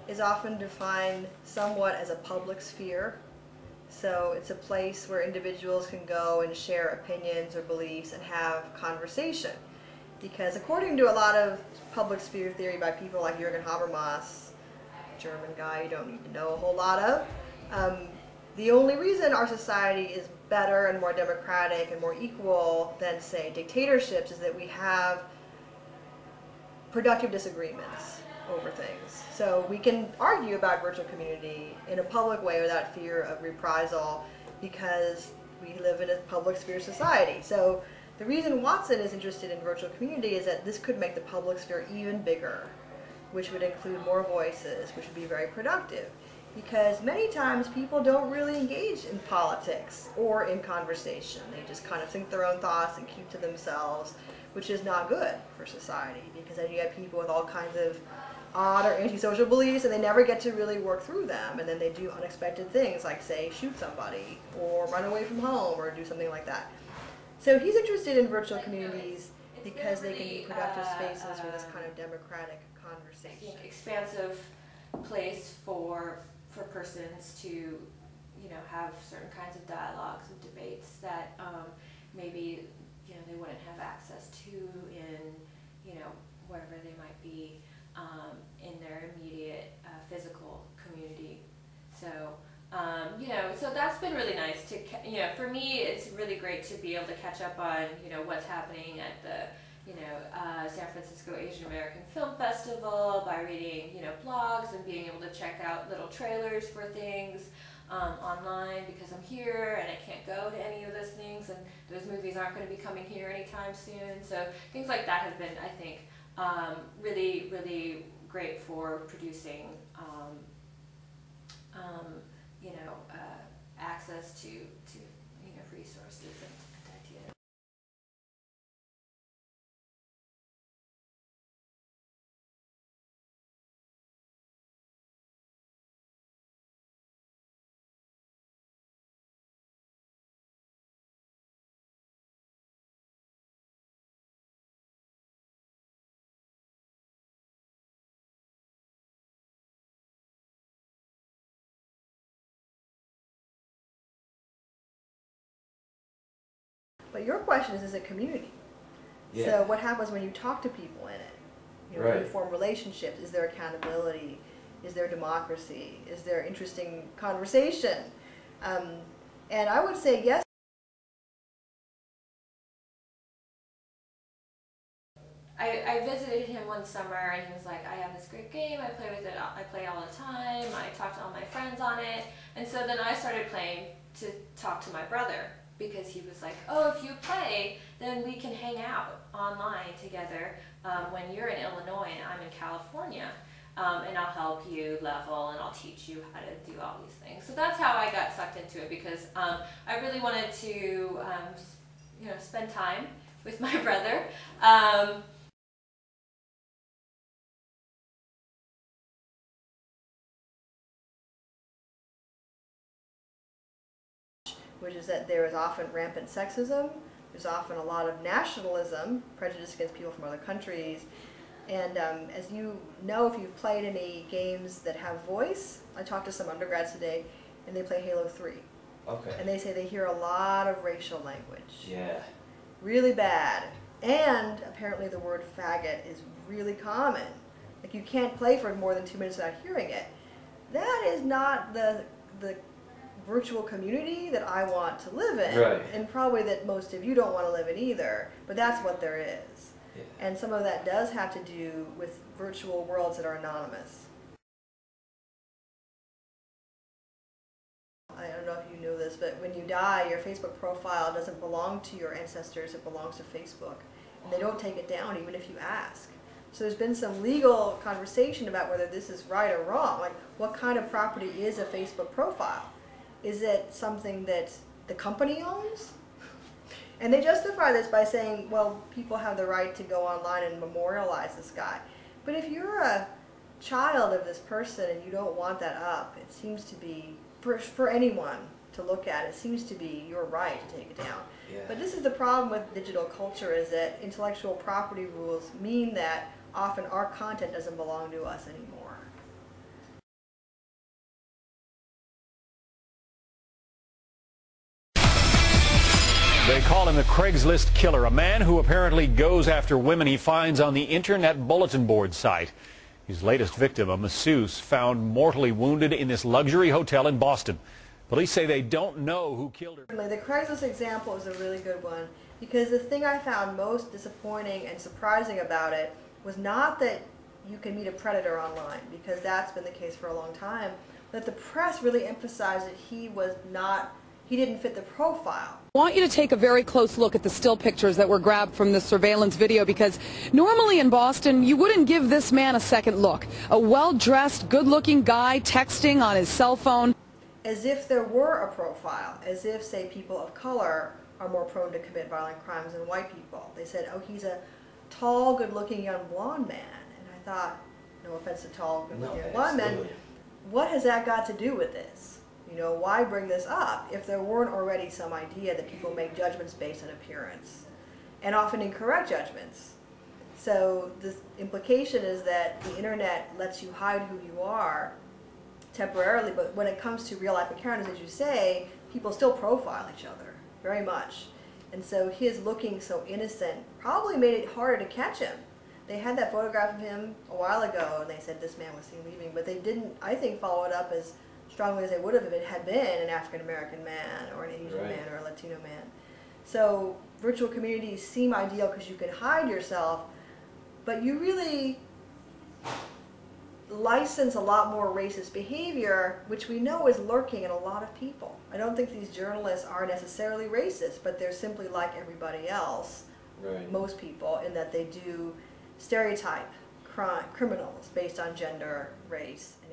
is often defined somewhat as a public sphere. So it's a place where individuals can go and share opinions or beliefs and have conversation. Because according to a lot of public sphere theory by people like Jürgen Habermas, German guy you don't need to know a whole lot of, the only reason our society is better and more democratic and more equal than, say, dictatorships is that we have productive disagreements over things. So we can argue about virtual community in a public way without fear of reprisal because we live in a public sphere society. So the reason Watson is interested in virtual community is that this could make the public sphere even bigger, which would include more voices, which would be very productive. Because many times people don't really engage in politics or in conversation. They just kind of think their own thoughts and keep to themselves, which is not good for society, because then you get people with all kinds of odd or antisocial beliefs and they never get to really work through them, and then they do unexpected things like, say, shoot somebody or run away from home or do something like that. So he's interested in virtual communities because they can be productive spaces for this kind of democratic conversation. Expansive place for persons to, you know, have certain kinds of dialogues and debates that maybe, you know, they wouldn't have access to in, you know, wherever they might be in their immediate physical community. So, you know, so that's been really nice to, you know, for me it's really great to be able to catch up on, you know, what's happening at the, you know, San Francisco Asian American Film Festival by reading, you know, blogs and being able to check out little trailers for things online because I'm here and I can't go to any of those things, and those movies aren't going to be coming here anytime soon. So things like that have been, I think, really, really great for producing, you know, access to, you know, resources and ideas. But your question is it community? Yeah. So what happens when you talk to people in it? You know, Right. do you form relationships? Is there accountability? Is there democracy? Is there interesting conversation? And I would say yes. I visited him one summer and he was like, I have this great game, I play with it, I play all the time, I talk to all my friends on it. And so then I started playing to talk to my brother, because he was like, oh, if you play, then we can hang out online together when you're in Illinois and I'm in California. And I'll help you level and I'll teach you how to do all these things. So that's how I got sucked into it, because I really wanted to you know, spend time with my brother. Which is that there is often rampant sexism, there's often a lot of nationalism, prejudice against people from other countries, and as you know, if you've played any games that have voice, I talked to some undergrads today, and they play Halo 3. Okay. And they say they hear a lot of racial language. Yeah. Really bad. And apparently the word faggot is really common. Like, you can't play for more than 2 minutes without hearing it. That is not the virtual community that I want to live in. Right. And probably that most of you don't want to live in either. But that's what there is. Yeah. And some of that does have to do with virtual worlds that are anonymous. I don't know if you know this, but when you die, your Facebook profile doesn't belong to your ancestors, it belongs to Facebook. And they don't take it down even if you ask. So there's been some legal conversation about whether this is right or wrong. Like, what kind of property is a Facebook profile? Is it something that the company owns? And they justify this by saying, well, people have the right to go online and memorialize this guy. But if you're a child of this person and you don't want that up, it seems to be, for anyone to look at, it seems to be your right to take it down. Yeah. But this is the problem with digital culture, is that intellectual property rules mean that often our content doesn't belong to us anymore. the Craigslist killer, a man who apparently goes after women he finds on the internet bulletin board site. His latest victim, a masseuse, found mortally wounded in this luxury hotel in Boston. Police say they don't know who killed her. The Craigslist example is a really good one because the thing I found most disappointing and surprising about it was not that you can meet a predator online, because that's been the case for a long time, but the press really emphasized that he didn't fit the profile. I want you to take a very close look at the still pictures that were grabbed from this surveillance video, because normally in Boston you wouldn't give this man a second look. A well-dressed, good-looking guy texting on his cell phone. As if there were a profile, as if, say, people of color are more prone to commit violent crimes than white people. They said, oh, he's a tall, good-looking young blonde man. And I thought, no offense to tall, good-looking young blonde men, what has that got to do with this? You know, why bring this up if there weren't already some idea that people make judgments based on appearance, and often incorrect judgments? So the implication is that the internet lets you hide who you are temporarily, but when it comes to real life encounters, as you say, people still profile each other very much. And so his looking so innocent probably made it harder to catch him. They had that photograph of him a while ago and they said this man was seen leaving, but they didn't, I think, follow it up as strongly as they would have if it had been an African American man or an Asian man or a Latino man. So virtual communities seem ideal because you can hide yourself, but you really license a lot more racist behavior, which we know is lurking in a lot of people. I don't think these journalists are necessarily racist, but they're simply like everybody else, most people, in that they do stereotype criminals based on gender, race, and